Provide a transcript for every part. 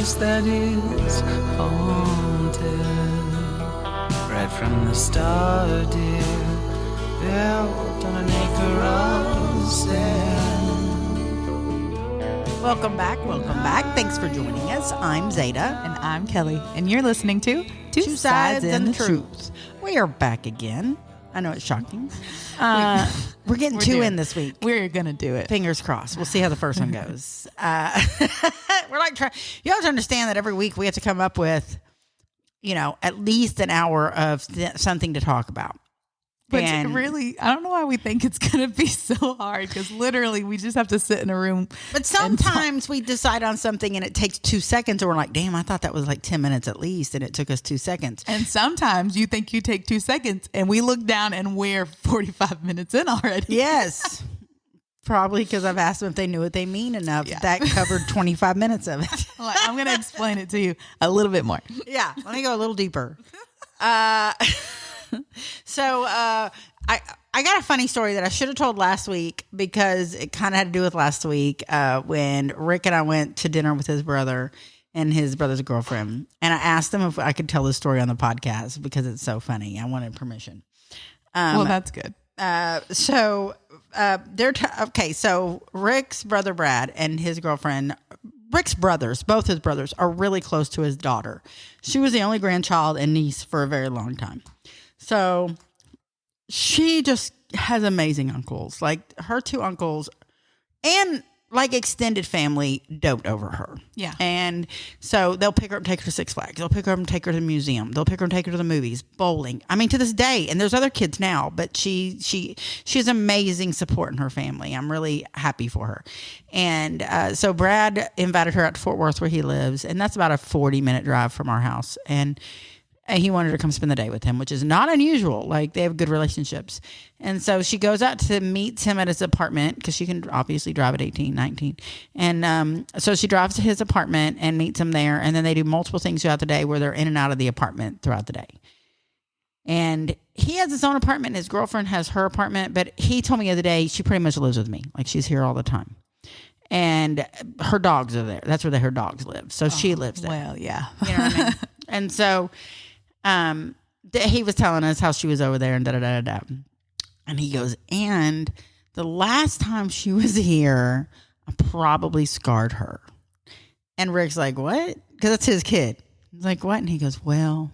place that is haunted. Right from the start, dear, built on an acre of sand. Welcome back. Thanks for joining us. I'm Zada. And I'm Kelly. And you're listening to Two Sides and the Truth. We are back again. I know it's shocking. We're getting two in this week. We're going to do it. Fingers crossed. We'll see how the first one goes. We're like trying. You have to understand that every week we have to come up with, at least an hour of something to talk about. But really, I don't know why we think it's going to be so hard, because literally we just have to sit in a room. But sometimes we decide on something and it takes 2 seconds, and we're like, damn, I thought that was like 10 minutes at least, and it took us 2 seconds. And sometimes you think you take 2 seconds and we look down and we're 45 minutes in already. Yes. Probably because I've asked them if they knew what they mean enough. Yeah. That covered 25 minutes of it. I'm going to explain it to you a little bit more. Yeah. Let me go a little deeper. So I got a funny story that I should have told last week, because it kind of had to do with last week when Rick and I went to dinner with his brother and his brother's girlfriend. And I asked them if I could tell this story on the podcast because it's so funny. I wanted permission. Well, that's good. So Rick's brother Brad and his girlfriend, Rick's brothers, both his brothers, are really close to his daughter. She was the only grandchild and niece for a very long time. So she just has amazing uncles. Like, her two uncles and like extended family dote over her. Yeah. And so they'll pick her up and take her to Six Flags. They'll pick her up and take her to the museum. They'll pick her and take her to the movies, bowling. I mean, to this day. And there's other kids now, but she has amazing support in her family. I'm really happy for her. And so Brad invited her out to Fort Worth, where he lives. And that's about a 40-minute drive from our house. And he wanted her to come spend the day with him, which is not unusual. Like, they have good relationships. And so she goes out to meet him at his apartment, because she can obviously drive at 18, 19. And so she drives to his apartment and meets him there. And then they do multiple things throughout the day where they're in and out of the apartment throughout the day. And he has his own apartment and his girlfriend has her apartment. But he told me the other day, she pretty much lives with me. Like, she's here all the time. And her dogs are there. That's where her dogs live. So she lives there. Well, yeah. You know what I mean? And so he was telling us how she was over there and da-da-da-da-da. And he goes, and the last time she was here, I probably scarred her. And Rick's like, what? Because that's his kid. He's like, what? And he goes, well,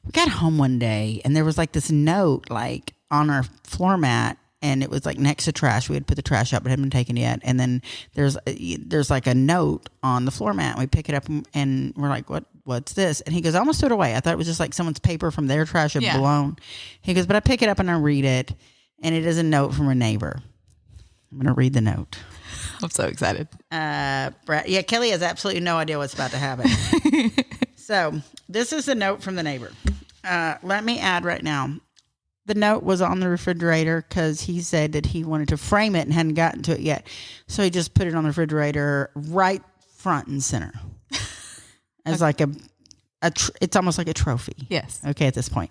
we got home one day and there was like this note like on our floor mat, and it was like next to trash. We had put the trash up, but it hadn't been taken yet. And then there's like a note on the floor mat. We pick it up and we're like, what's this? And he goes, I almost threw it away. I thought it was just like someone's paper from their trash had blown. He goes, but I pick it up and I read it, and it is a note from a neighbor. I'm going to read the note. I'm so excited. Brad, Kelly has absolutely no idea what's about to happen. So this is the note from the neighbor. Let me add right now. The note was on the refrigerator because he said that he wanted to frame it and hadn't gotten to it yet. So he just put it on the refrigerator right front and center. As like it's almost like a trophy. Yes. Okay, at this point.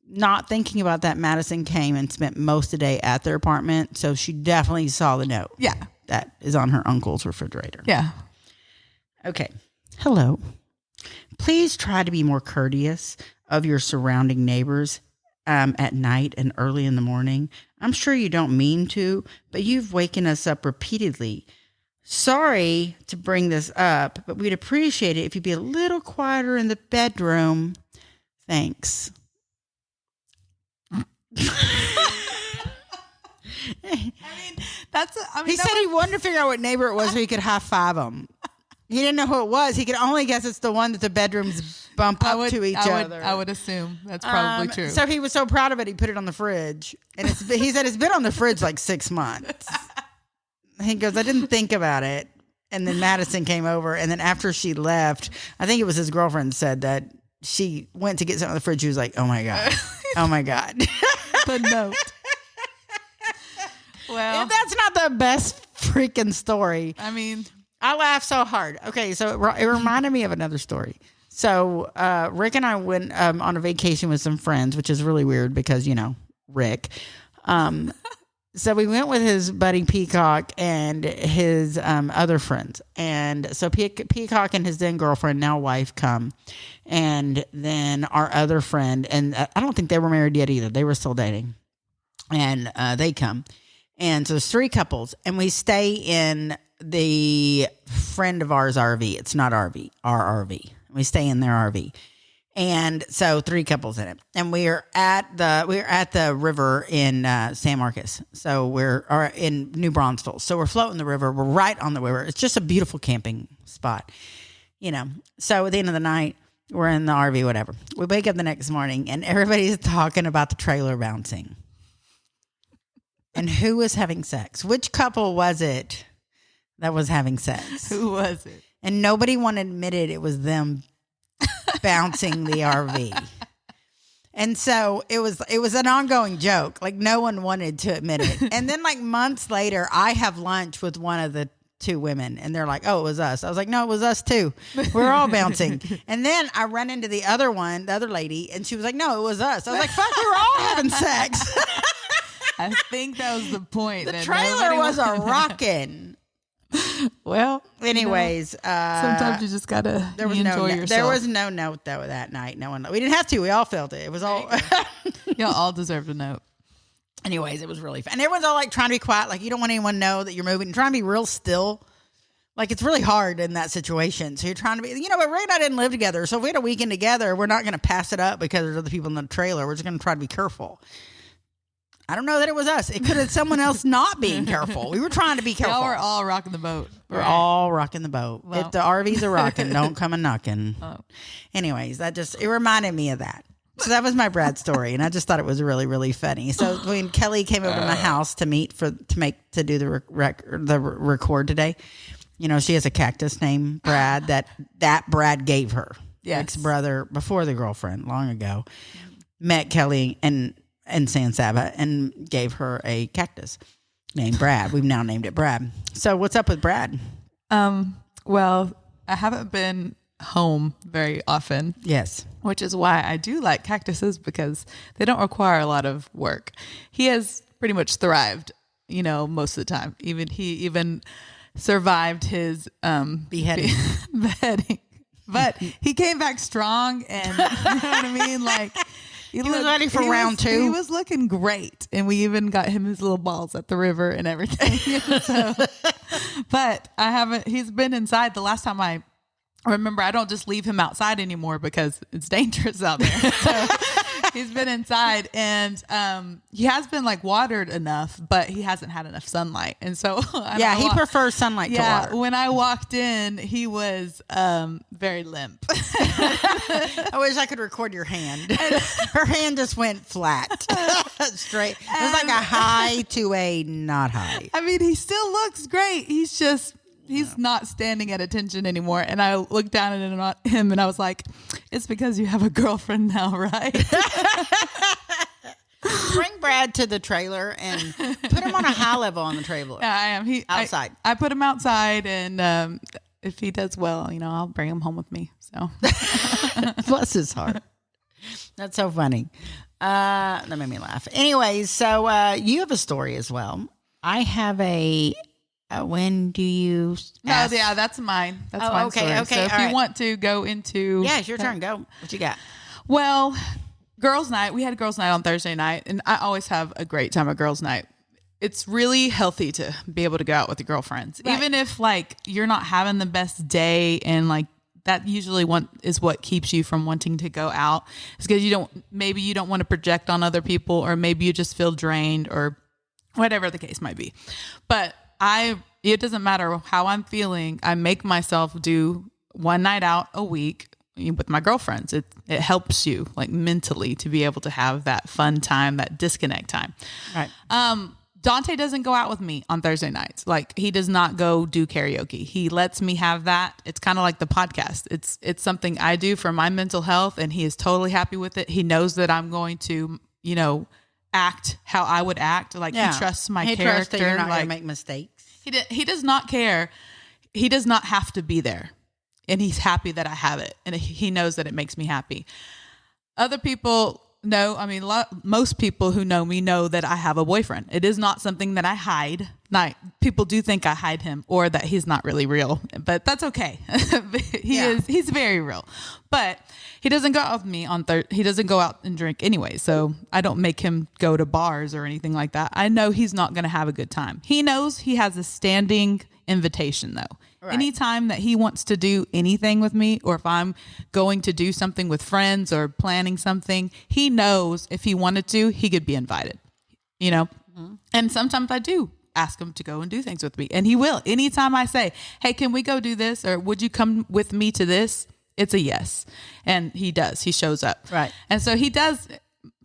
Not thinking about that, Madison came and spent most of the day at their apartment. So she definitely saw the note. Yeah. That is on her uncle's refrigerator. Yeah. Okay. Hello. Please try to be more courteous of your surrounding neighbors at night and early in the morning. I'm sure you don't mean to, but you've waken us up repeatedly. Sorry to bring this up, but we'd appreciate it if you'd be a little quieter in the bedroom. Thanks. He said he wanted to figure out what neighbor it was so he could high five them. He didn't know who it was. He could only guess it's the one that the bedrooms bump up to each other. I would assume that's probably true. So he was so proud of it, he put it on the fridge. And he said it's been on the fridge like 6 months. He goes, I didn't think about it. And then Madison came over. And then after she left, I think it was his girlfriend said that she went to get something in the fridge. She was like, oh my God. Oh my God. The note. Well, if that's not the best freaking story. I mean, I laughed so hard. Okay, so it reminded me of another story. So Rick and I went on a vacation with some friends, which is really weird because, Rick. So we went with his buddy Peacock and his other friends. And so Peacock and his then girlfriend, now wife, come. And then our other friend, and I don't think they were married yet either. They were still dating. And they come. And so there's 3 couples. And we stay in the friend of ours RV. It's not our RV. We stay in their RV. And so 3 couples in it, and we're at the river in San Marcos. So we're in New Braunfels. So we're floating the river. We're right on the river. It's just a beautiful camping spot, So at the end of the night, we're in the RV, whatever. We wake up the next morning, and everybody's talking about the trailer bouncing, and who was having sex. Which couple was it that was having sex? Who was it? And nobody wanted to admit it was them bouncing the RV. And so it was an ongoing joke. Like, no one wanted to admit it. And then like months later, I have lunch with one of the 2 women, and they're like, "Oh, it was us." I was like, "No, it was us too. We're all bouncing." And then I run into the other lady, and she was like, "No, it was us." I was like, "Fuck, we were all having sex." I think that was the point. The trailer was a rockin'. Well, anyways, sometimes you just gotta enjoy yourself. There was no note though that night. We didn't have to. We all felt it. It was all. Y'all all deserved a note. Anyways, it was really fun. And everyone's all like trying to be quiet, like you don't want anyone to know that you're moving. Trying to be real still. Like, it's really hard in that situation. So you're trying to be, but Ray and I didn't live together. So if we had a weekend together, we're not going to pass it up because there's other people in the trailer. We're just going to try to be careful. I don't know that it was us. It could have someone else not being careful. We were trying to be careful. Y'all were all rocking the boat. We're all rocking the boat. Well. If the RVs are rocking, don't come a knocking. Oh. Anyways, it reminded me of that. So that was my Brad story, and I just thought it was really, really funny. So when Kelly came over to my house to do the record today, she has a cactus named Brad that Brad gave her. Yes. Ex-brother before the girlfriend long ago met Kelly and San Saba and gave her a cactus named Brad. We've now named it Brad. So what's up with Brad? Well, I haven't been home very often. Yes. Which is why I do like cactuses, because they don't require a lot of work. He has pretty much thrived, most of the time. He even survived his beheading. But he came back strong, and you know what I mean? Like, he was ready for round 2. He was looking great, and we even got him his little balls at the river and everything. But he's been inside. The last time I remember, I don't just leave him outside anymore because it's dangerous out there. So he's been inside, and he has been like watered enough, but he hasn't had enough sunlight. And so he prefers sunlight to water. When I walked in, he was very limp. I wish I could record your hand. Her hand just went flat, straight. It was like a high to a not high. I mean, he still looks great. He's not standing at attention anymore. And I looked down at him and I was like, it's because you have a girlfriend now, right? Bring Brad to the trailer and put him on a high level on the trailer. Yeah, I am. Outside. I put him outside, and if he does well, I'll bring him home with me. So bless his heart. That's so funny. That made me laugh. Anyways, so you have a story as well. I have a... when do you ask? No, yeah, that's mine. That's mine. Okay, story. okay. So if you want to go into... Yeah, it's your turn. Go. What you got? Well, girls' night. We had girls' night on Thursday night, and I always have a great time at girls' night. It's really healthy to be able to go out with your girlfriends. Right. Even if, you're not having the best day, and, that usually is what keeps you from wanting to go out. It's because you don't want to project on other people, or maybe you just feel drained, or whatever the case might be. But it doesn't matter how I'm feeling. I make myself do one night out a week with my girlfriends. It helps you mentally to be able to have that fun time, that disconnect time. Right. Dante doesn't go out with me on Thursday nights. He does not go do karaoke. He lets me have that. It's kind of like the podcast. It's something I do for my mental health, and he is totally happy with it. He knows that I'm going to, act how I would act. He trusts my character. Trusts that you're not going to make mistakes. He does not care. He does not have to be there, and he's happy that I have it, and he knows that it makes me happy. Other people, No, I mean, most people who know me know that I have a boyfriend. It is not something that I hide. People do think I hide him or that he's not really real, but that's okay. He's very real, but he doesn't go out with me he doesn't go out and drink anyway. So I don't make him go to bars or anything like that. I know he's not going to have a good time. He knows he has a standing invitation though. Right. Anytime that he wants to do anything with me, or if I'm going to do something with friends or planning something, he knows if he wanted to, he could be invited, Mm-hmm. And sometimes I do ask him to go and do things with me, and he will. Anytime I say, hey, can we go do this? Or would you come with me to this? It's a yes. And he does. He shows up. Right. And so he does.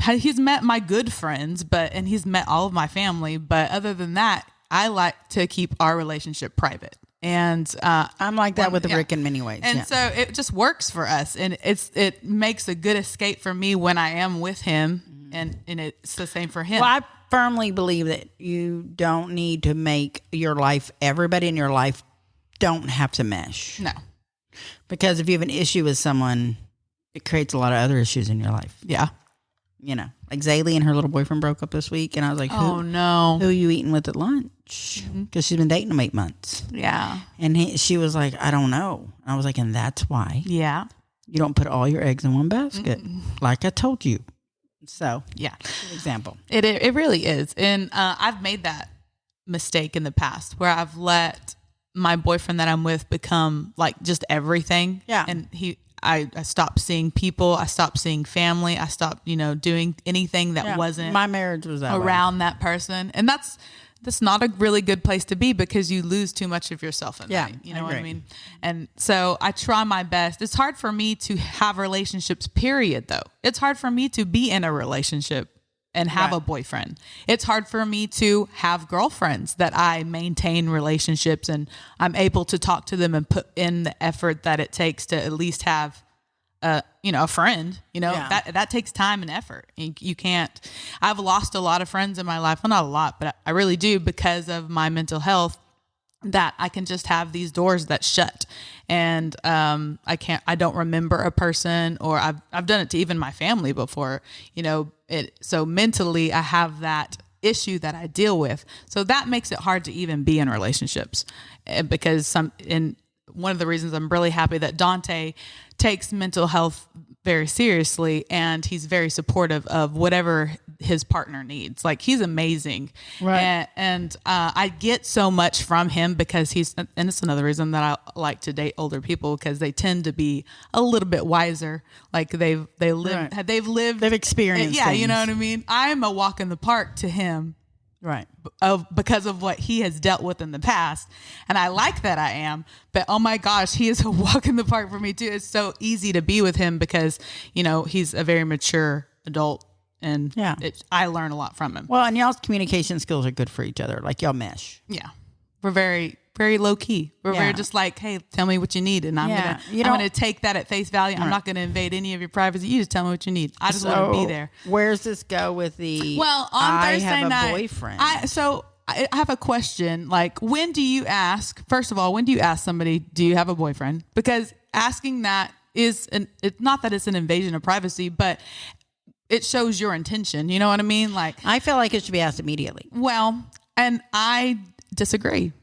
He's met my good friends, and he's met all of my family. But other than that, I like to keep our relationship private. And I'm like that with Rick in many ways. And so it just works for us. And it makes a good escape for me when I am with him. And it's the same for him. Well, I firmly believe that you don't need to make your life, everybody in your life don't have to mesh. No. Because if you have an issue with someone, it creates a lot of other issues in your life. Yeah. Like Zaylee and her little boyfriend broke up this week. And I was like, who are you eating with at lunch? Because she's been dating him 8 months. Yeah. And she was like, I don't know. And I was like, and that's why. Yeah. You don't put all your eggs in one basket. Like I told you. So, yeah. Good example. It really is. And I've made that mistake in the past where I've let my boyfriend that I'm with become like just everything. Yeah. And I stopped seeing people. I stopped seeing family. I stopped, doing anything that wasn't my marriage was that around that person. And that's not a really good place to be because you lose too much of yourself in that. You know what I mean? And so I try my best. It's hard for me to have relationships, period, though. It's hard for me to be in a relationship and have a boyfriend. It's hard for me to have girlfriends that I maintain relationships and I'm able to talk to them and put in the effort that it takes to at least have a friend, that takes time and effort. You can't, I've lost a lot of friends in my life. Well, not a lot, but I really do because of my mental health, that I can just have these doors that shut and, I don't remember a person, or I've done it to even my family before, so mentally I have that issue that I deal with. So that makes it hard to even be in relationships because one of the reasons I'm really happy that Dante takes mental health very seriously and he's very supportive of whatever his partner needs. Like he's amazing. Right. And I get so much from him because and it's another reason that I like to date older people because they tend to be a little bit wiser. Like they've experienced yeah, things. you know what I mean? I'm a walk in the park to him. Right. Because of what he has dealt with in the past. And I like that I am, but oh my gosh, he is a walk in the park for me too. It's so easy to be with him because, he's a very mature adult and I learn a lot from him. Well, and y'all's communication skills are good for each other. Like y'all mesh. Yeah. We're very, very low key. We're very just like, hey, tell me what you need. And I'm going to take that at face value. I'm not going to invade any of your privacy. You just tell me what you need. I just want to be there. Where's this go with the, well, on Thursday have night, a boyfriend? I have a question. Like, when do you ask somebody, do you have a boyfriend? Because asking that it's not that it's an invasion of privacy, but it shows your intention. You know what I mean? Like, I feel like it should be asked immediately. Well, and I disagree.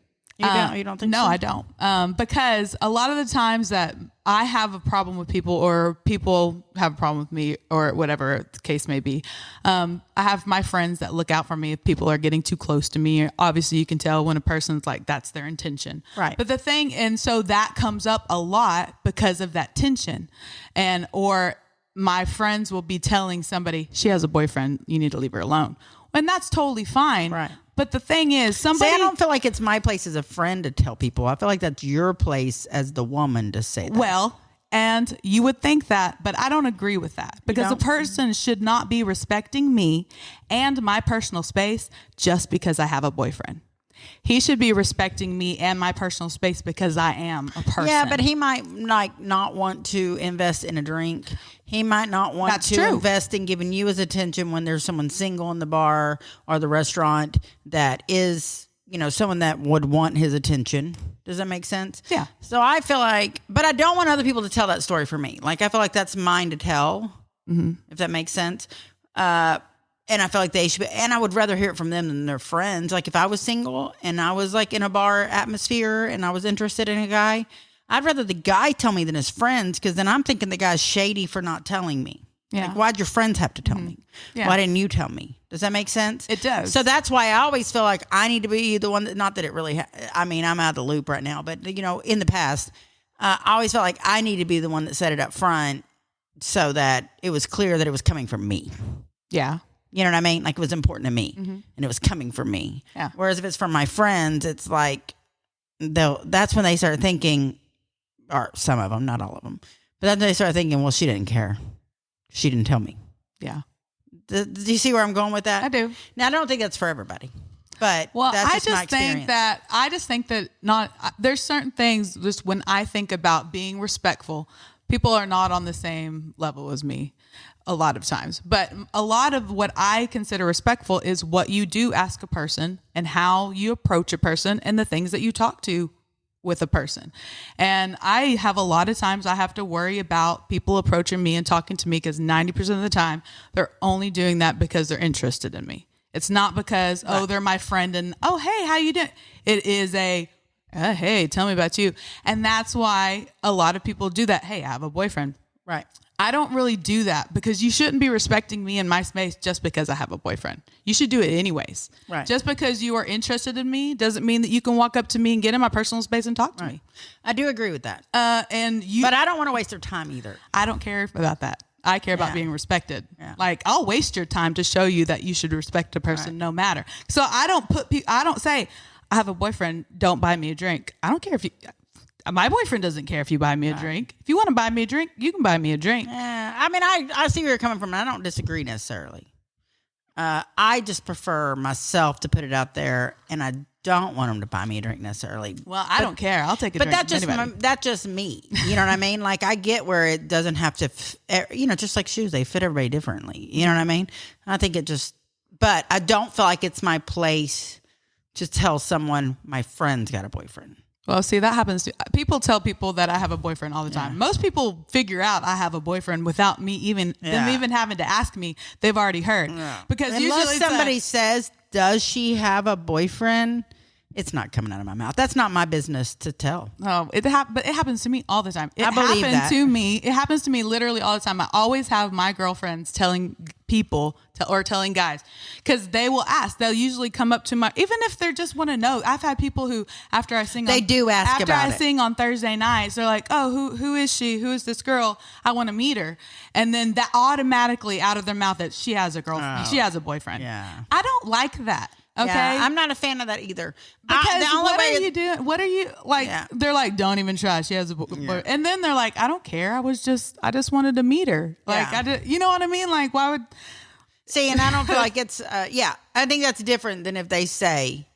You don't think no, so? I don't. Because a lot of the times that I have a problem with people or people have a problem with me or whatever the case may be, I have my friends that look out for me if people are getting too close to me. Obviously, you can tell when a person's like, that's their intention. Right. But and so that comes up a lot because of that tension. Or my friends will be telling somebody, she has a boyfriend, you need to leave her alone. And that's totally fine. Right. But the thing is, I don't feel like it's my place as a friend to tell people. I feel like that's your place as the woman to say that. Well, and you would think that, but I don't agree with that because a person should not be respecting me and my personal space just because I have a boyfriend. He should be respecting me and my personal space because I am a person. Yeah, but he might not want to invest in a drink. He might not want to invest in giving you his attention when there's someone single in the bar or the restaurant that is, someone that would want his attention. Does that make sense? Yeah. So I feel like, but I don't want other people to tell that story for me. Like, I feel like that's mine to tell. if that makes sense. And I feel like they should be, and I would rather hear it from them than their friends. Like if I was single and I was like in a bar atmosphere and I was interested in a guy, I'd rather the guy tell me than his friends, because then I'm thinking the guy's shady for not telling me. Yeah. Like, why'd your friends have to tell me? Yeah. Why didn't you tell me? Does that make sense? It does. So that's why I always feel like I need to be the one that, not that it really, I mean, I'm out of the loop right now, but you know, in the past, I always felt like I need to be the one that set it up front so that it was clear that it was coming from me. Yeah. You know what I mean? Like it was important to me and it was coming from me. Yeah. Whereas if it's from my friends, it's like, that's when they start thinking, or some of them, not all of them, but then they start thinking, well, she didn't care. She didn't tell me. Yeah. Do you see where I'm going with that? I do. Now, I don't think that's for everybody, but Well, that's I just my just think experience. there's certain things just when I think about being respectful, people are not on the same level as me a lot of times. But a lot of what I consider respectful is what you do ask a person and how you approach a person and the things that you talk to with a person. And I have a lot of times I have to worry about people approaching me and talking to me because 90% of the time they're only doing that because they're interested in me. It's not because, oh, they're my friend and, oh, hey, how you doing? It is a, hey, tell me about you. And that's why a lot of people do that. Hey, I have a boyfriend. Right. I don't really do that because you shouldn't be respecting me in my space just because I have a boyfriend. You should do it anyways. Right. Just because you are interested in me doesn't mean that you can walk up to me and get in my personal space and talk to me. I do agree with that. But I don't want to waste their time either. I don't care about that. I care about being respected. Yeah. Like I'll waste your time to show you that you should respect a person no matter. So I don't say I have a boyfriend, don't buy me a drink. I don't care if you, my boyfriend doesn't care if you buy me a drink. If you want to buy me a drink, you can buy me a drink. I mean, I see where you're coming from, and I don't disagree necessarily. I just prefer myself to put it out there, and I don't want them to buy me a drink necessarily. Well, I don't care. I'll take a drink. But that's just me. You know what I mean? Like I get where it doesn't have to, just like shoes, they fit everybody differently. You know what I mean? I think but I don't feel like it's my place to tell someone my friend's got a boyfriend. Well, see, that happens to people. Tell people that I have a boyfriend all the time. Most people figure out I have a boyfriend without me them even having to ask me. They've already heard because unless usually somebody says, "Does she have a boyfriend?" It's not coming out of my mouth. That's not my business to tell. Oh, but it happens to me all the time. I believe that. It happens to me literally all the time. I always have my girlfriends telling people or telling guys because they will ask. They'll usually come up to even if they just want to know. I've had people who after I sing, they do ask after about I sing on Thursday nights. They're like, "Oh, who is she? Who is this girl? I want to meet her." And then that automatically out of their mouth that she has a girlfriend, she has a boyfriend. Yeah, I don't like that. Okay. Yeah, I'm not a fan of that either. Because what are you doing? What are you like? Yeah. They're like, don't even try. She has a boy. And then they're like, I don't care. I just wanted to meet her. Like, you know what I mean? Like, why would. See, and I don't feel like it's, I think that's different than if they say,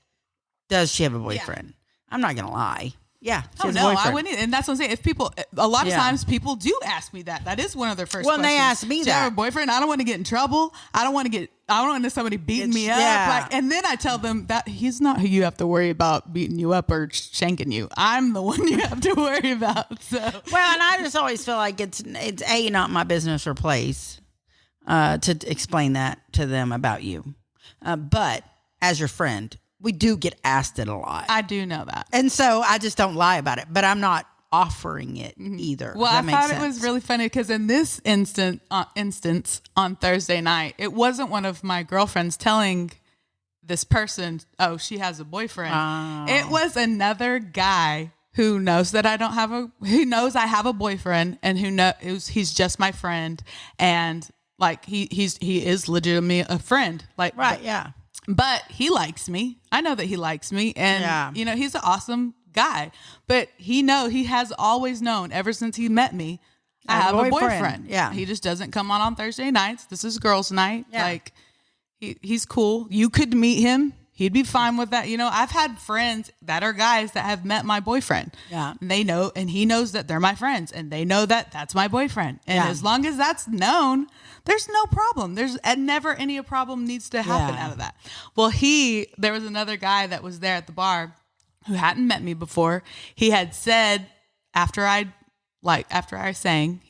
does she have a boyfriend? Yeah. I'm not going to lie. Yeah. Oh, no, I wouldn't. And that's what I'm saying. If people, a lot of times people do ask me that. That is one of their first questions. Well, they ask me do you have a boyfriend? I don't want to get in trouble. I don't want somebody beating me up. Yeah. And then I tell them that he's not who you have to worry about beating you up or shanking you. I'm the one you have to worry about. So. Well, and I just always feel like it's not my business or place to explain that to them about you. But as your friend, we do get asked it a lot. I do know that. And so I just don't lie about it, but I'm not offering it either. Well, I thought it was really funny because in this instance on Thursday night, it wasn't one of my girlfriends telling this person, oh, she has a boyfriend. Oh. It was another guy who knows that who knows I have a boyfriend and who knows he's just my friend. And like, he is legitimately a friend. Like, right. Yeah. But he likes me. I know that he likes me. And, he's an awesome guy. But he has always known ever since he met me, I have a boyfriend. Yeah. He just doesn't come on Thursday nights. This is girls' night. Yeah. Like, he's cool. You could meet him. He'd be fine with that. I've had friends that are guys that have met my boyfriend. Yeah. And they know, and he knows that they're my friends and they know that that's my boyfriend. And as long as that's known, there's no problem. There's never any problem needs to happen out of that. Well, there was another guy that was there at the bar who hadn't met me before. He had said after I sang,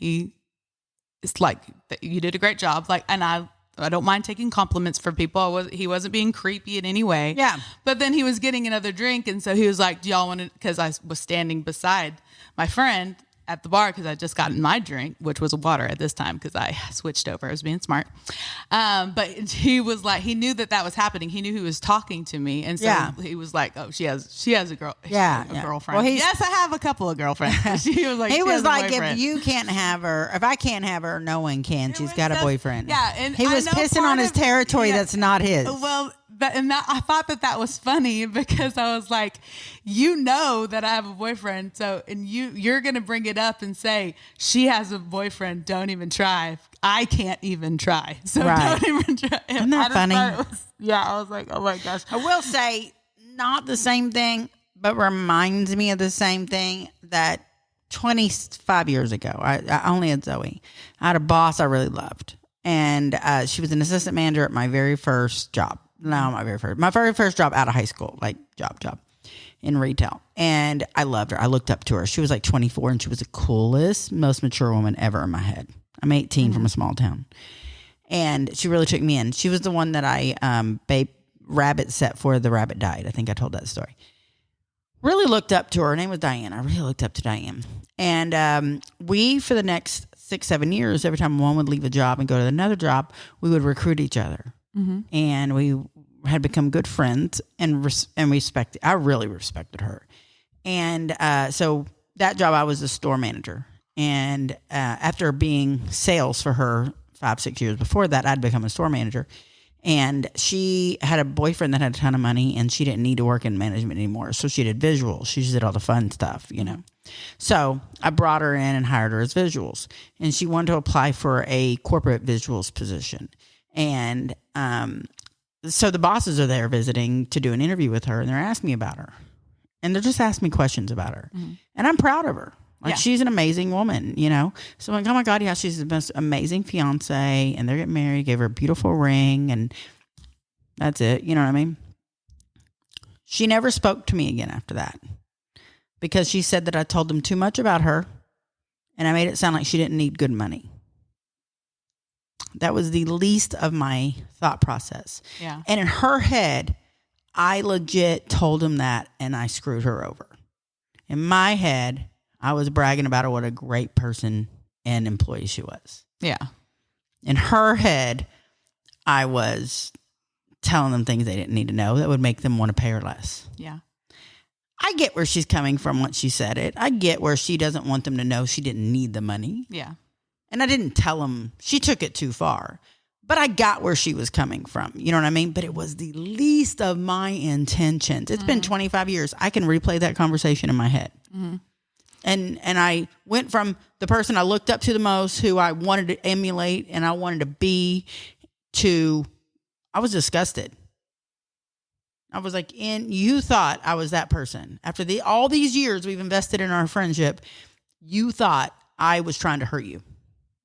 it's like you did a great job. Like, and I don't mind taking compliments for people. He wasn't being creepy in any way. Yeah. But then he was getting another drink. And so he was like, do y'all want to, because I was standing beside my friend at the bar because I just gotten my drink, which was water at this time because I switched over. I was being smart. But he was like, he knew that was happening. He knew he was talking to me. And so he was like, oh, she has a girlfriend. Well, yes, I have a couple of girlfriends. He was like, he was like, if you can't have her, if I can't have her, no one can. She's got a boyfriend. Yeah. And he was pissing on his territory that's not his. Well, I thought that was funny because I was like, you know that I have a boyfriend, so and you're gonna bring it up and say she has a boyfriend. Don't even try. I can't even try. So don't even try. Isn't that funny? I was like, oh my gosh. I will say, not the same thing, but reminds me of the same thing that 25 years ago. I only had Zoe. I had a boss I really loved, and she was an assistant manager at my very first job. No, my very first job out of high school, like job in retail. And I loved her. I looked up to her. She was like 24 and she was the coolest, most mature woman ever in my head. I'm 18 from a small town. And she really took me in. She was the one that I rabbit set for. The rabbit died. I think I told that story. Really looked up to her. Her name was Diane. I really looked up to Diane. And we, for the next 6-7 years, every time one would leave a job and go to another job, we would recruit each other. Mm-hmm. And we had become good friends and respected. I really respected her. And so that job, I was a store manager. And after being sales for her 5-6 years before that, I'd become a store manager. And she had a boyfriend that had a ton of money, and she didn't need to work in management anymore. So she did visuals. She just did all the fun stuff, you know. So I brought her in and hired her as visuals. And she wanted to apply for a corporate visuals position. And so the bosses are there visiting to do an interview with her, and they're asking me about her. And they're just asking me questions about her. Mm-hmm. And I'm proud of her. Like, she's an amazing woman, you know? So I'm like, oh my God, yeah, she's the most amazing fiance, and they're getting married, gave her a beautiful ring, and that's it. You know what I mean? She never spoke to me again after that because she said that I told them too much about her, and I made it sound like she didn't need good money. That was the least of my thought process. Yeah. And in her head, I legit told him that, and I screwed her over. In my head, I was bragging about her, what a great person and employee she was. Yeah. In her head, I was telling them things they didn't need to know that would make them want to pay her less. Yeah. I get where she's coming from once she said it. I get where she doesn't want them to know she didn't need the money. Yeah. And I didn't tell them. She took it too far. But I got where she was coming from. You know what I mean? But it was the least of my intentions. It's been 25 years. I can replay that conversation in my head. Mm-hmm. And I went from the person I looked up to the most, who I wanted to emulate and I wanted to be, to I was disgusted. I was like, you thought I was that person. After all these years we've invested in our friendship, you thought I was trying to hurt you.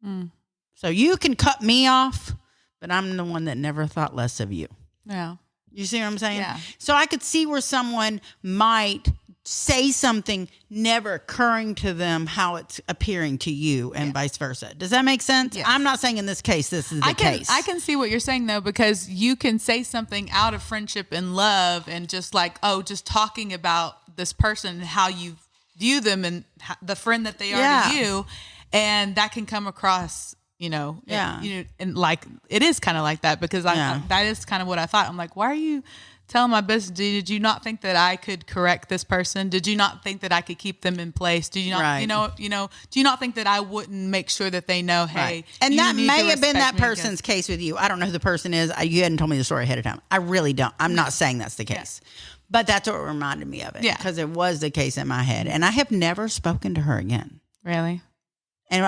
Mm. So you can cut me off, but I'm the one that never thought less of you. Yeah. You see what I'm saying? Yeah. So I could see where someone might say something never occurring to them how it's appearing to you, and vice versa. Does that make sense? Yes. I'm not saying in this case this is the case. I can see what you're saying, though, because you can say something out of friendship and love and just like, just talking about this person and how you view them and the friend that they are to you. And that can come across, and like, it is kind of like that because that is kind of what I thought. I'm like, why are you telling my business? Did you not think that I could correct this person? Did you not think that I could keep them in place? Did you not, do you not think that I wouldn't make sure that they know, hey, right. And that may have been that person's case with you. I don't know who the person is. You hadn't told me the story ahead of time. I really don't. I'm not saying that's the case. Yeah. But that's what reminded me of it. Because it was the case in my head. And I have never spoken to her again. Really? And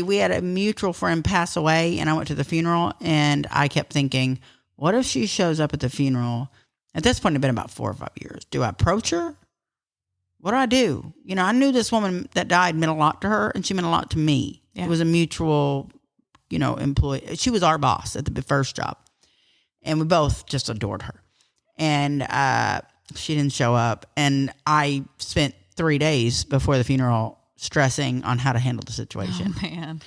we had a mutual friend pass away, and I went to the funeral, and I kept thinking, what if she shows up at the funeral? At this point, it had been about 4 or 5 years. Do I approach her? What do I do? I knew this woman that died meant a lot to her, and she meant a lot to me. Yeah. It was a mutual, employee. She was our boss at the first job, and we both just adored her. And she didn't show up, and I spent 3 days before the funeral stressing on how to handle the situation. Oh, man.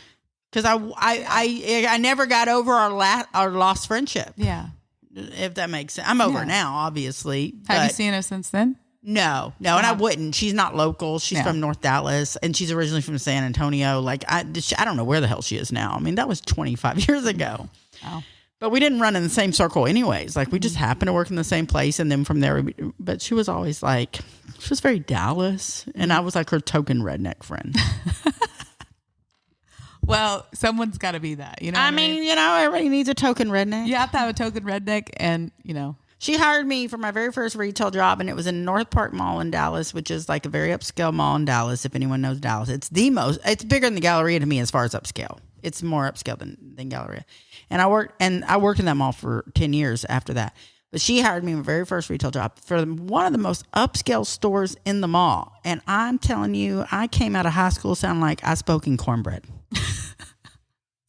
because I never got over our lost friendship. Yeah. If that makes sense. I'm over it now, obviously. Have you seen her since then? No, and I wouldn't. She's not local. She's from North Dallas, and she's originally from San Antonio. Like I don't know where the hell she is now. I mean, that was 25 years ago. Oh. But we didn't run in the same circle anyways. Like we just happened to work in the same place, and then from there. But she was always like, she was very Dallas, and I was like her token redneck friend. Well, someone's got to be that, you know. I mean, you know, everybody needs a token redneck. You have to have a token redneck, and you know. She hired me for my very first retail job, and it was in North Park Mall in Dallas, which is like a very upscale mall in Dallas. If anyone knows Dallas, it's bigger than the Galleria to me as far as upscale. It's more upscale than Galleria. And I worked in that mall for 10 years after that. But she hired me my very first retail job for one of the most upscale stores in the mall. And I'm telling you, I came out of high school sounding like I spoke in cornbread.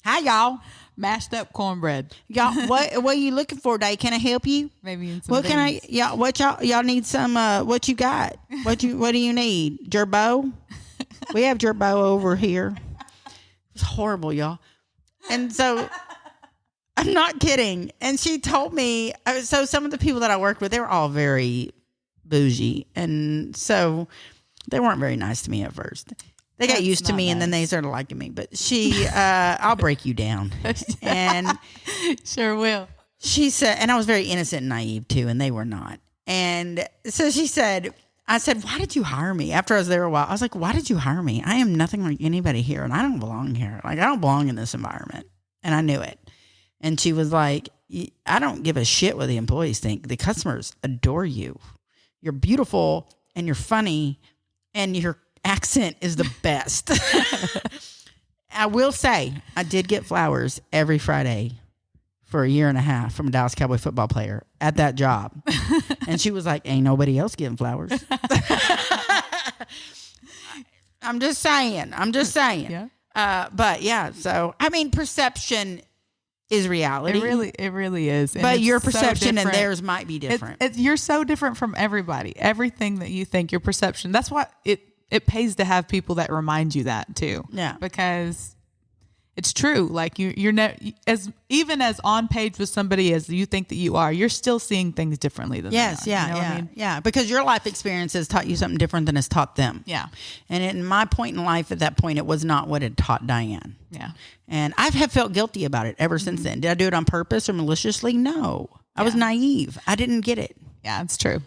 Hi, y'all. Mashed up cornbread. Y'all, what are you looking for today? Can I help you? Maybe in some What can beans. y'all need some what you got? What do you need? Gerbo? We have gerbo over here. It's horrible, y'all. And so I'm not kidding. And she told me, so some of the people that I worked with, they were all very bougie. And so they weren't very nice to me at first. They got used to me, and then they started liking me. But she, I'll break you down. And Sure will. she said, and I was very innocent and naive too, and they were not. And so she said, I said, why did you hire me? After I was there a while, I was like, why did you hire me? I am nothing like anybody here, and I don't belong here. Like, I don't belong in this environment. And I knew it. And she was like, I don't give a shit what the employees think. The customers adore you. You're beautiful, and you're funny, and your accent is the best. I will say, I did get flowers every Friday for a year and a half from a Dallas Cowboy football player at that job. And she was like, ain't nobody else getting flowers. I'm just saying. Yeah. But yeah, so, I mean, perception is reality. It really is. And But it's your so perception and different. theirs might be different. You're so different from everybody. Everything that you think, your perception. That's why it pays to have people that remind you that too. Yeah. Because it's true. Like you're even as on page with somebody as you think that you are, you're still seeing things differently than Yes, they are. yeah, You know what I mean? yeah. Because your life experience has taught you something different than it's taught them. Yeah. And in my point in life at that point, it was not what it taught Diane. Yeah. And I have felt guilty about it ever since then. Did I do it on purpose or maliciously? No. I was naive. I didn't get it. Yeah, it's true.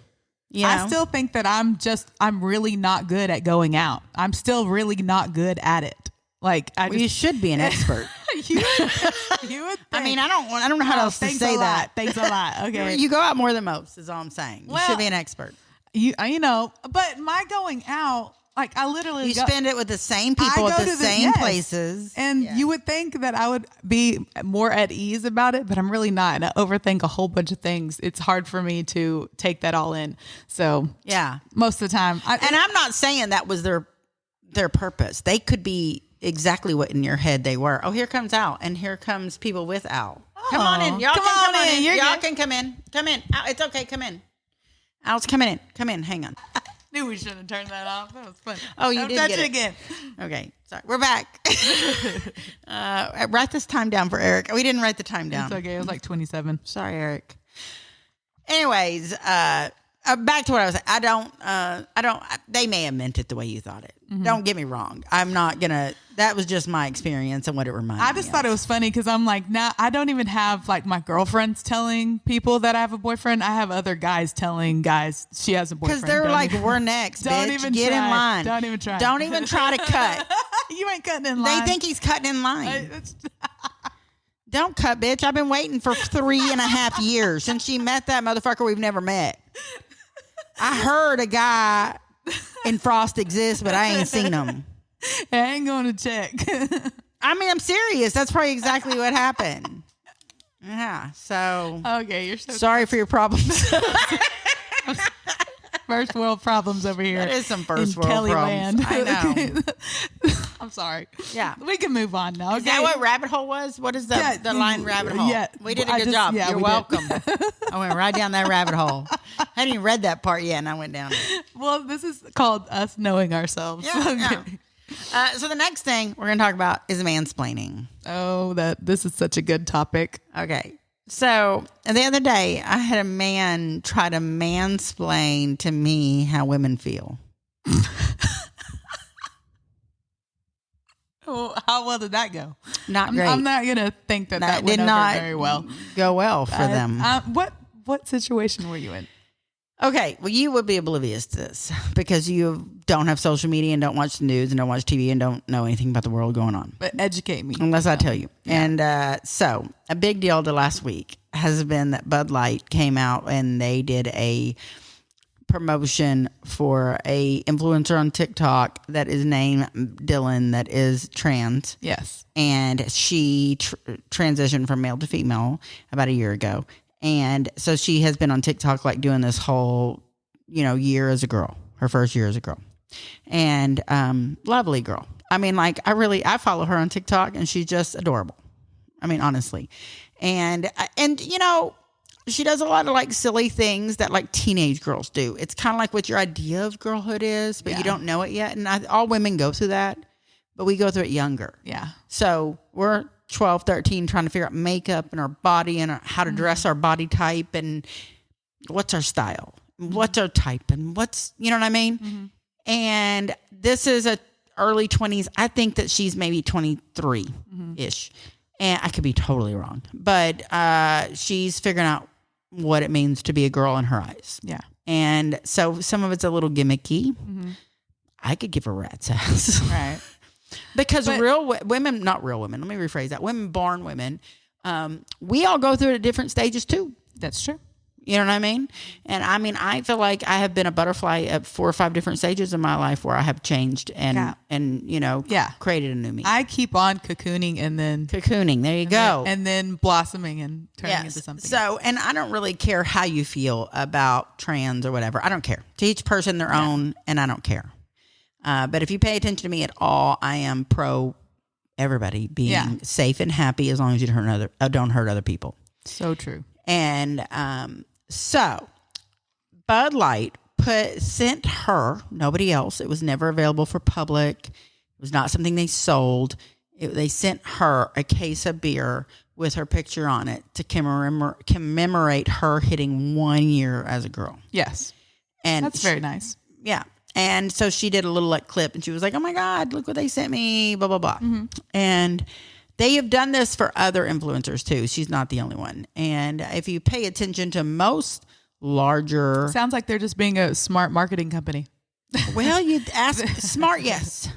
You know? I still think that I'm really not good at going out. I'm still really not good at it. Like you should be an expert. you would think. I mean, I don't know how else to say that. Thanks a lot. Okay. You go out more than most is all I'm saying. You Well, should be an expert. You know, but my going out, like I literally You spend it with the same people at the same places. And you would think that I would be more at ease about it, but I'm really not. And I overthink a whole bunch of things. It's hard for me to take that all in. So Yeah. most of the time. And I'm not saying that was their purpose. They could be exactly what in your head they were. Oh, here comes Al, and here comes people with Al. Come on in. Y'all Come can on come in. in. You're Y'all good. can come in. Come in. Al, it's okay. Come in. Al's coming in. Come in. Hang on. Knew we shouldn't have turned that off. That was fun. Oh, you Don't did touch get it it again. Okay. Sorry. We're back. Write this time down for Eric. We didn't write the time down. It's okay. It was like 27. Sorry, Eric. Anyways, back to what I was saying. I don't, they may have meant it the way you thought it. Mm-hmm. Don't get me wrong. I'm not going to, that was just my experience and what it reminded me I just thought it was funny because I'm like, nah, I don't even have like my girlfriends telling people that I have a boyfriend. I have other guys telling guys she has a boyfriend. Because they're Don't like, even- we're next, Don't bitch. even Get in try. line. Don't even try. Don't even try to cut. You ain't cutting in They line. think he's cutting in line. Don't cut, bitch. I've been waiting for 3.5 years since she met that motherfucker we've never met. I heard a guy in Frost exists, but I ain't seen him. I ain't going to check. I mean, I'm serious. That's probably exactly what happened. Yeah. So Okay, you're so sorry for your problems. first world problems over here. That is some first in world Kelly problems. Land. I know. I'm sorry. Yeah. We can move on now. Is that what rabbit hole was? What is the line rabbit hole? Yeah. We did a I good just- job. yeah, You're we did. welcome. I went right down that rabbit hole. I hadn't even read that part yet, and I went down it. Well, this is called us knowing ourselves. Yeah, yeah. So the next thing we're going to talk about is mansplaining. Oh, this is such a good topic. Okay. So the other day, I had a man try to mansplain to me how women feel. Well, how well did that go? Not great. I'm not gonna think that went did over not very well. Go well for them. What situation were you in? Okay, well, you would be oblivious to this because you don't have social media and don't watch the news and don't watch TV and don't know anything about the world going on. But educate me. Unless I tell you. Yeah. And so a big deal to last week has been that Bud Light came out and they did a promotion for a influencer on TikTok that is named Dylan that is trans. Yes. And she transitioned from male to female about a year ago. And so she has been on TikTok like doing this whole, year as a girl, her first year as a girl. And lovely girl. I mean, like I follow her on TikTok and she's just adorable. I mean, honestly. And she does a lot of like silly things that like teenage girls do. It's kind of like what your idea of girlhood is, but you don't know it yet. And all women go through that, but we go through it younger. Yeah. So we're 12, 13 trying to figure out makeup and our body and how to dress our body type and what's our style, what's our type and what's, you know what I mean? Mm-hmm. And this is a early 20s. I think that she's maybe 23-ish. And I could be totally wrong, but she's figuring out what it means to be a girl in her eyes. Yeah. And so some of it's a little gimmicky. Mm-hmm. I could give a rat's ass. Right. Because women, not real women, let me rephrase that. Women, born women, we all go through it at different stages too. That's true. You know what I mean? And I mean, I feel like I have been a butterfly at 4 or 5 different stages in my life where I have changed and created a new me. I keep on cocooning and then cocooning. There you go. And then blossoming and turning into something. So, and I don't really care how you feel about trans or whatever. I don't care. To each person their own, and I don't care. But if you pay attention to me at all, I am pro everybody being safe and happy as long as you don't hurt other people. So true. And so Bud Light sent her, nobody else. It was never available for public. It was not something they sold. They sent her a case of beer with her picture on it to commemorate her hitting 1 year as a girl. Yes. And that's very nice. Yeah. And so she did a little like clip and she was like, oh my God, look what they sent me, blah, blah, blah. Mm-hmm. And they have done this for other influencers too. She's not the only one. And if you pay attention to most larger... Sounds like they're just being a smart marketing company. Well, you'd ask smart, yes.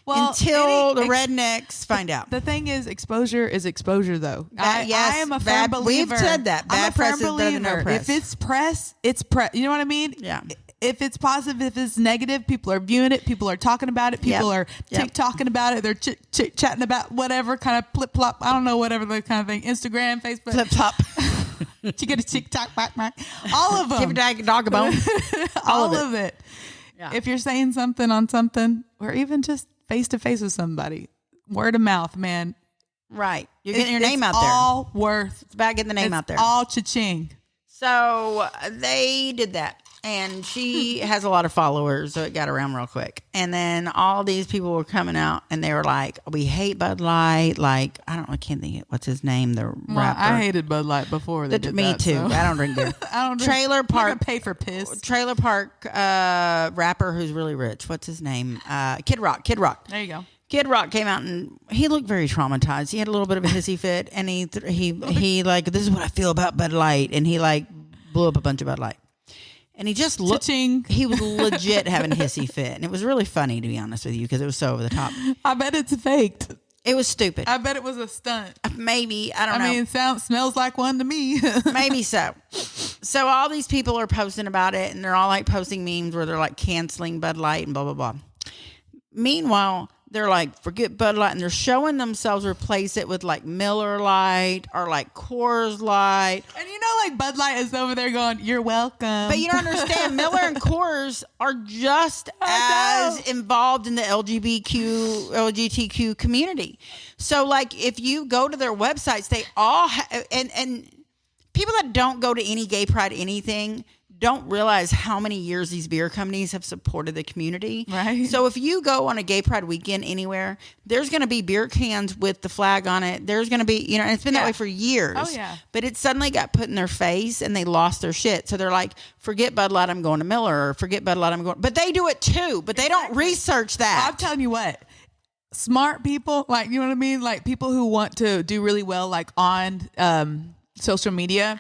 Well, until the rednecks find out. The thing is, exposure is exposure, though. Yes, I am a firm believer. We've said that. Bad press is better than no press. If it's press, it's press. You know what I mean? Yeah. If it's positive, if it's negative, people are viewing it. People are talking about it. People are TikToking about it. They're chatting about whatever kind of flip flop. I don't know, whatever the kind of thing. Instagram, Facebook. Flip flop. You get a TikTok, all of them. Give a dog a bone. all of it. Yeah. If you're saying something on something, or even just face to face with somebody, word of mouth, man. Right. You're getting your name out there. It's all worth. It's about getting the name out there. All cha-ching. So they did that. And she has a lot of followers, so it got around real quick. And then all these people were coming out, and they were like, "We hate Bud Light." Like, I can't think of what's his name, the rapper. I hated Bud Light before they did me that. Me too. So. I don't drink beer. I don't drink. Trailer Park. I'm not gonna pay for piss. Trailer Park rapper who's really rich. What's his name? Kid Rock. There you go. Kid Rock came out and he looked very traumatized. He had a little bit of a hissy fit, and he like, this is what I feel about Bud Light, and he like blew up a bunch of Bud Light. And he just looked, he was legit having a hissy fit. And it was really funny, to be honest with you, because it was so over the top. I bet it's faked. It was stupid. I bet it was a stunt. Maybe. I don't know. I mean, smells like one to me. Maybe so. So all these people are posting about it, and they're all like posting memes where they're like canceling Bud Light and blah, blah, blah. Meanwhile, they're like, forget Bud Light, and they're showing themselves replace it with like Miller Lite or like Coors Light. And you know, like Bud Light is over there going, "You're welcome." But you don't understand, Miller and Coors are just as involved in the LGBTQ community. So like if you go to their websites, they all and people that don't go to any gay pride anything don't realize how many years these beer companies have supported the community. Right. So if you go on a gay pride weekend anywhere, there's going to be beer cans with the flag on it. There's going to be, and it's been that way for years. Oh, yeah. But it suddenly got put in their face and they lost their shit. So they're like, forget Bud Light, I'm going to Miller, or forget Bud Light, I'm going. But they do it too, but they don't research that. I'm telling you what, smart people, like, you know what I mean? Like people who want to do really well, like on social media,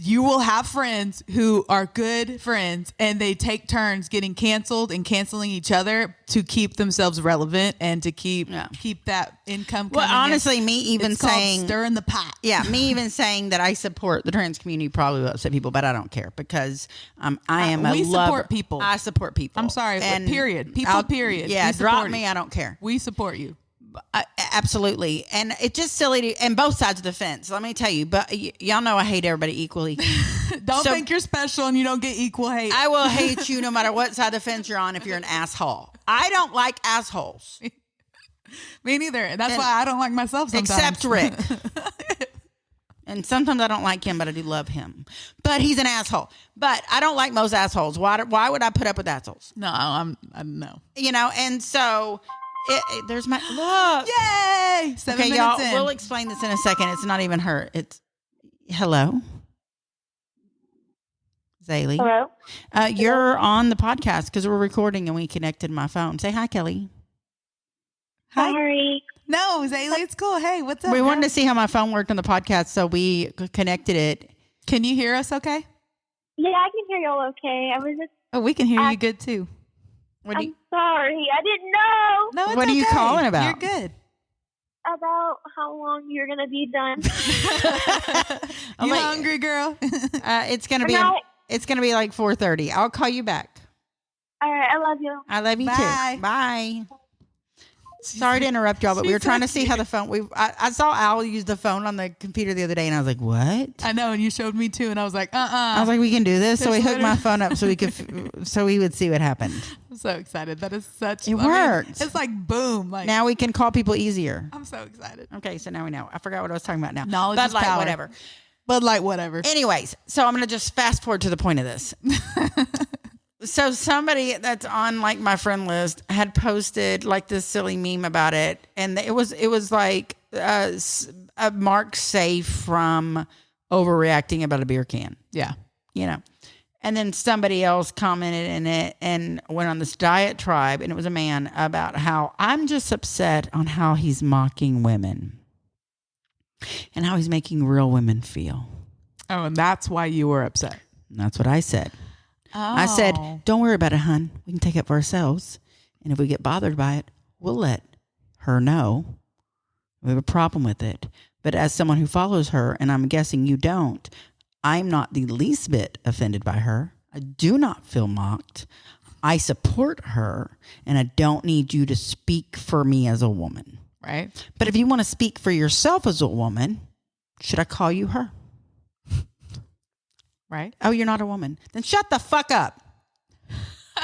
you will have friends who are good friends and they take turns getting canceled and canceling each other to keep themselves relevant and to keep that income coming. Well, honestly, me even it's called saying stirring the pot. Yeah, me even saying that I support the trans community probably will upset people, but I don't care because I am a we lover. support people. I support people. I'm sorry, but And period. People, period. Yeah, We drop support me. you. I don't care. We support you. Absolutely. And it's just silly and both sides of the fence. Let me tell you, but y'all know I hate everybody equally. Don't think you're special and you don't get equal hate. I will hate you no matter what side of the fence you're on if you're an asshole. I don't like assholes. Me neither. And that's why I don't like myself sometimes. Except Rick. And sometimes I don't like him, but I do love him. But he's an asshole. But I don't like most assholes. Why would I put up with assholes? No, I no. And so there's my look. Yay! 7 Okay, minutes y'all. in. We'll explain this in a second. It's not even her. It's hello, Zaylee. Hello? You're on the podcast because we're recording and we connected my phone. Say hi, Kelly. Hi. Sorry. No, Zaylee, it's cool. Hey, what's up? We girl? wanted to see how my phone worked on the podcast, so we connected it. Can you hear us okay? Yeah, I can hear y'all okay. I was just, Oh, we can hear you good too. What do I'm you, sorry. I didn't know No, it's What are you okay. calling about? You're good. about how long you're going to be done. I'll You let- hungry, girl? it's gonna I'm be not- it's gonna be like 4:30. I'll call you back. All right, I love you. I love you Bye. too. Bye. Sorry to interrupt y'all, but we were she's trying so to see how the phone. I saw Al use the phone on the computer the other day, and I was like, "What?" I know, and you showed me too, and I was like, I was like, "We can do this." So There's we hooked my literally- phone up so we could, so we would see what happened. I'm so excited. That is such. It worked. It's like boom. Like Now we can call people easier. I'm so excited. Okay, so now we know. I forgot what I was talking about now. Knowledge Bud is Light, power. whatever. Bud Light, whatever. Anyways, so I'm gonna just fast forward to the point of this. So somebody that's on like my friend list had posted like this silly meme about it, and it was like a Mark safe from overreacting about a beer can, Yeah. And then somebody else commented in it and went on this diet tribe, and it was a man, about how I'm just upset on how he's mocking women and how he's making real women feel. Oh, and that's why you were upset. And that's what I said. Oh. I said, don't worry about it, hun. We can take it for ourselves. And if we get bothered by it, we'll let her know. We have a problem with it. But as someone who follows her, and I'm guessing you don't, I'm not the least bit offended by her. I do not feel mocked. I support her, and I don't need you to speak for me as a woman. Right. But if you want to speak for yourself as a woman, should I call you her? Right. Oh, you're not a woman. Then shut the fuck up.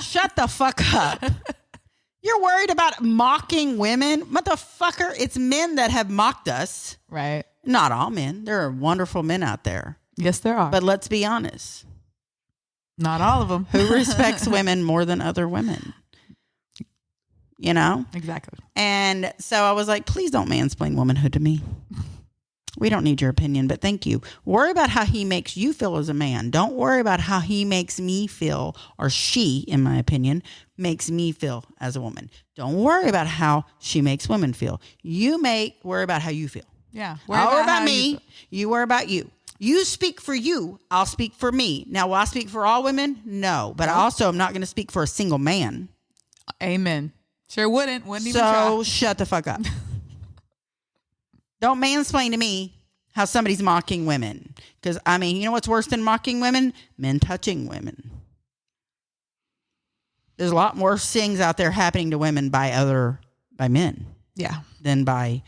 Shut the fuck up. You're worried about mocking women? Motherfucker, it's men that have mocked us. Right. Not all men. There are wonderful men out there. Yes, there are. But let's be honest. not all of them. Who respects women more than other women? Exactly. And so I was like, please don't mansplain womanhood to me. We don't need your opinion, but thank you. Worry about how he makes you feel as a man. Don't worry about how he makes me feel, or she, in my opinion, makes me feel as a woman. Don't worry about how she makes women feel. Worry about how you feel. Yeah. I'll worry about me. You worry about you. You speak for you. I'll speak for me. Now, will I speak for all women? No. But I also am not going to speak for a single man. Amen. Sure wouldn't even So try. shut the fuck up. Don't mansplain to me how somebody's mocking women. Because, you know what's worse than mocking women? Men touching women. There's a lot more things out there happening to women by men Yeah. than by...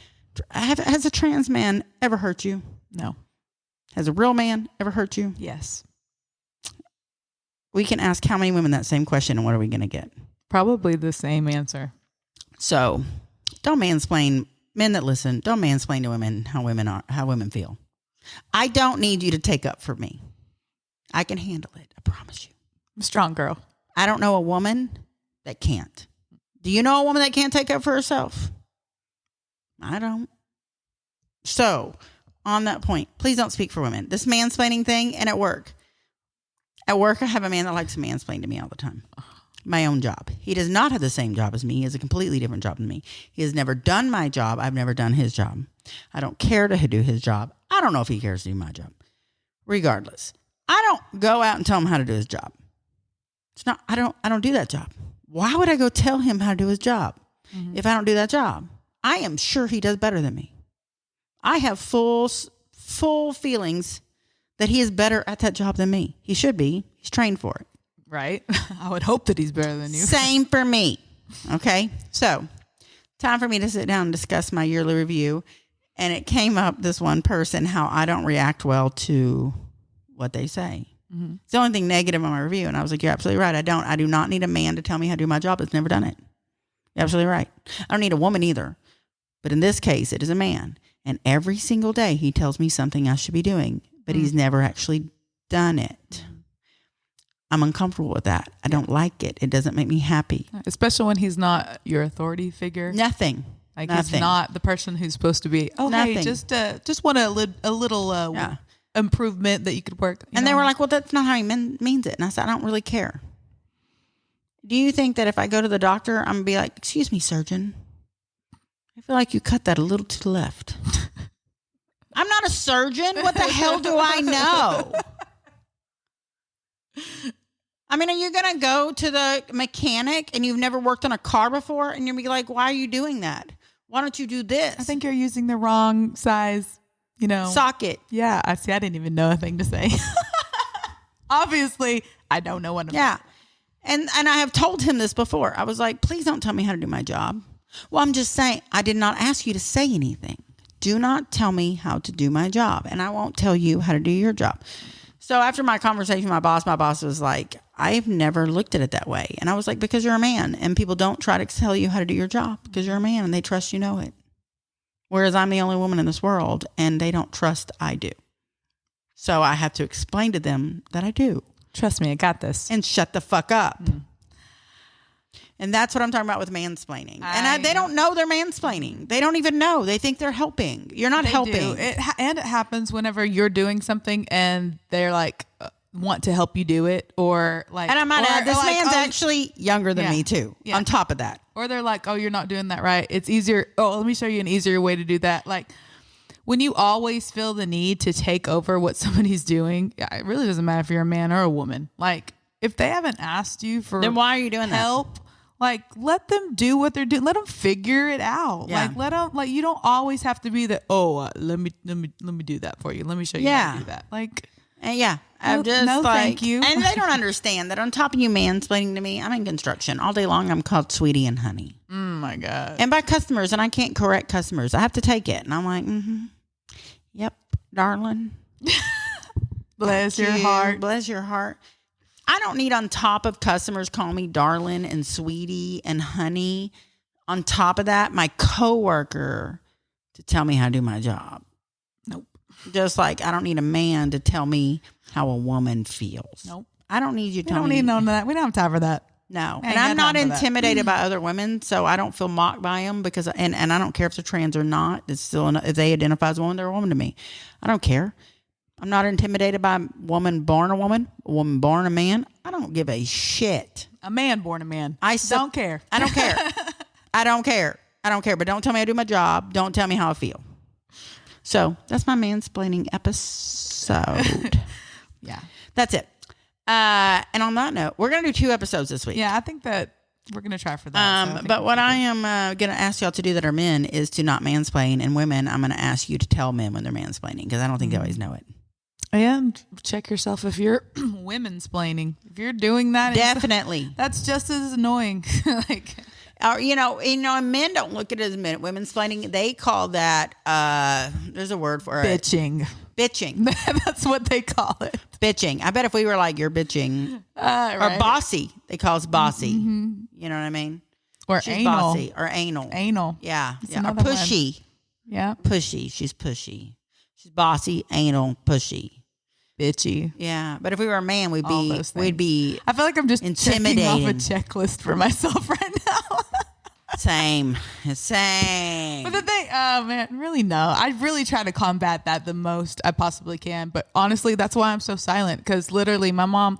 Has a trans man ever hurt you? No. Has a real man ever hurt you? Yes. We can ask how many women that same question, and what are we going to get? Probably the same answer. So, don't mansplain. Men that listen, don't mansplain to women how women feel. I don't need you to take up for me. I can handle it. I promise you. I'm a strong girl. I don't know a woman that can't. Do you know a woman that can't take up for herself? I don't. So, on that point, please don't speak for women. This mansplaining thing, and at work. At work, I have a man that likes to mansplain to me all the time. My own job. He does not have the same job as me. He has a completely different job than me. He has never done my job. I've never done his job. I don't care to do his job. I don't know if he cares to do my job. Regardless, I don't go out and tell him how to do his job. It's not. I don't do that job. Why would I go tell him how to do his job if I don't do that job? I am sure he does better than me. I have full feelings that he is better at that job than me. He should be. He's trained for it. Right? I would hope that he's better than you. Same for me. Okay. So, time for me to sit down and discuss my yearly review. And it came up, this one person, how I don't react well to what they say. Mm-hmm. It's the only thing negative on my review. And I was like, you're absolutely right. I do not need a man to tell me how to do my job. It's never done it. You're absolutely right. I don't need a woman either. But in this case, it is a man. And every single day he tells me something I should be doing, but he's never actually done it. I'm uncomfortable with that. I don't like it. It doesn't make me happy. Especially when he's not your authority figure. Nothing. Like he's not the person who's supposed to be, hey, just want a little improvement that you could work. And they were like, well, that's not how he means it. And I said, I don't really care. Do you think that if I go to the doctor, I'm going to be like, excuse me, surgeon, I feel like you cut that a little to the left. I'm not a surgeon. What the hell do I know? I mean, are you going to go to the mechanic and you've never worked on a car before? And you'll be like, why are you doing that? Why don't you do this? I think you're using the wrong size, socket. Yeah. I didn't even know a thing to say. Obviously, I don't know what I'm saying. And I have told him this before. I was like, please don't tell me how to do my job. Well, I'm just saying, I did not ask you to say anything. Do not tell me how to do my job. And I won't tell you how to do your job. So after my conversation with my boss was like, I've never looked at it that way. And I was like, because you're a man and people don't try to tell you how to do your job because you're a man and they trust you know it. Whereas I'm the only woman in this world and they don't trust I do. So I have to explain to them that I do. Trust me, I got this. And shut the fuck up. And that's what I'm talking about with mansplaining. They don't know they're mansplaining. They don't even know. They think they're helping. You're not helping. It happens whenever you're doing something and they're like, want to help you do it. Or like, and I might add, this man's actually younger than me too. Yeah. On top of that. Or they're like, oh, you're not doing that right. It's easier. Oh, let me show you an easier way to do that. Like when you always feel the need to take over what somebody's doing, it really doesn't matter if you're a man or a woman. Like if they haven't asked you for then why are you doing help? That? Like, let them do what they're doing. Let them figure it out. Yeah. Like, let them. Like, you don't always have to be the. Let me do that for you. Let me show you how to do that. Like, I'm just no, like, thank you. And they don't understand that on top of you mansplaining to me, I'm in construction all day long. I'm called sweetie and honey. Oh my God. And by customers, and I can't correct customers. I have to take it, and I'm like, yep, darling. Bless your heart. Bless your heart. I don't need on top of customers calling me darling and sweetie and honey. On top of that, my coworker to tell me how to do my job. Nope. Just like I don't need a man to tell me how a woman feels. Nope. I don't need you to tell me. We don't need none of that. We don't have time for that. No. And I'm not intimidated by other women, so I don't feel mocked by them because, and I don't care if they're trans or not. It's still, if they identify as a woman, they're a woman to me. I don't care. I'm not intimidated by a woman born a woman born a man. I don't give a shit. A man born a man. Don't care. I don't care. I don't care. I don't care. But don't tell me how to do my job. Don't tell me how I feel. So that's my mansplaining episode. Yeah. That's it. And on that note, we're going to do 2 episodes this week. Yeah, I think that we're going to try for that. But what I am going to ask y'all to do that are men is to not mansplain. And women, I'm going to ask you to tell men when they're mansplaining because I don't think they always know it. And check yourself if you're women-splaining. If you're doing that, definitely, that's just as annoying. Like, or and men don't look at it as women-splaining. They call that there's a word for bitching. It. Bitching. That's what they call it. Bitching. I bet if we were like you're bitching right. or bossy, they call us bossy. Mm-hmm. You know what I mean? Or she's anal. Bossy or anal. Anal. Yeah. That's Or pushy. One. Yeah. Pushy. She's pushy. She's bossy, anal, pushy. bitchy. Yeah, but if we were a man, we'd All be those things. I feel like I'm just checking off a intimidating. checklist for myself right now. Same. But the thing, oh man, really no. I really try to combat that the most I possibly can. But honestly, that's why I'm so silent. Because literally, my mom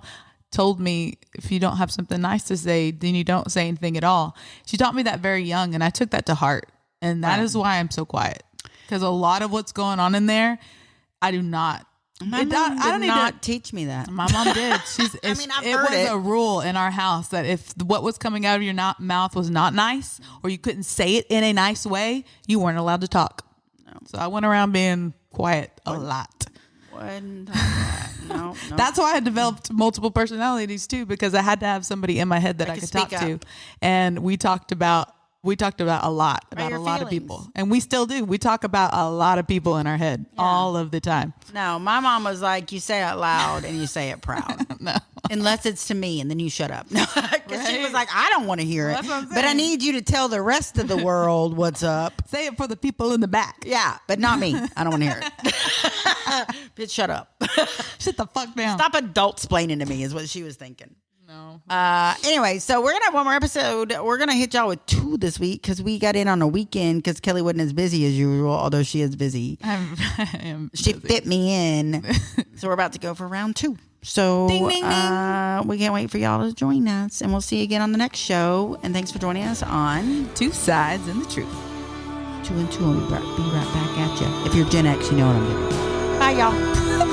told me if you don't have something nice to say, then you don't say anything at all. She taught me that very young, and I took that to heart. And that is why I'm so quiet. Because a lot of what's going on in there, I do not. My mom did not teach me that. My mom did. I've It heard was it. a rule in our house that if what was coming out of your mouth was not nice, or you couldn't say it in a nice way, you weren't allowed to talk. No. So I went around being quiet a lot. No. That's why I developed multiple personalities too, because I had to have somebody in my head that I could talk to. And we talked about a lot about a lot of people, and we still do. We talk about a lot of people in our head all of the time. No, my mom was like, you say it out loud and you say it proud. No. Unless it's to me, and then you shut up. No, because she was like, I don't want to hear it. That's what I'm But I saying. need you to tell the rest of the world what's up. Say it for the people in the back. Yeah, but not me. I don't want to hear it. Bitch, shut up. Shut the fuck down. Stop adult-splaining to me is what she was thinking. No. Anyway, so we're going to have one more episode. We're going to hit y'all with 2 this week because we got in on a weekend because Kelly wasn't as busy as usual, although she is busy. I am She busy. fit me in. So we're about to go for round 2. So Ding, ding, ding. We can't wait for y'all to join us. And we'll see you again on the next show. And thanks for joining us on 2 Sides and the Truth. 2 and 2. And we'll be right back at you. If you're Gen X, you know what I'm doing. Bye, y'all.